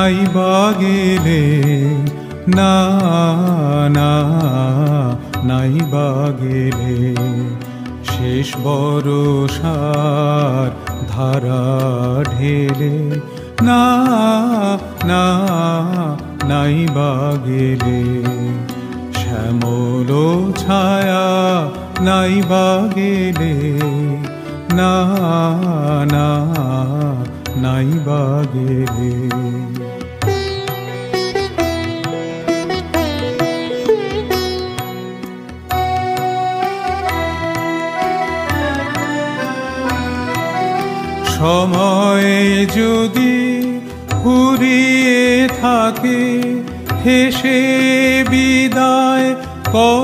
নাইবা গেলে, না না নাইবা গেলে, শেষ বরষার ধারা ঢেলে, না না নাইবা গেলে, শ্যামল ছায়া নাইবা গেলে, না না নাইবা গেলে। সময় যদি ফুরিয়ে থাকে, হেসে বিদায় কর।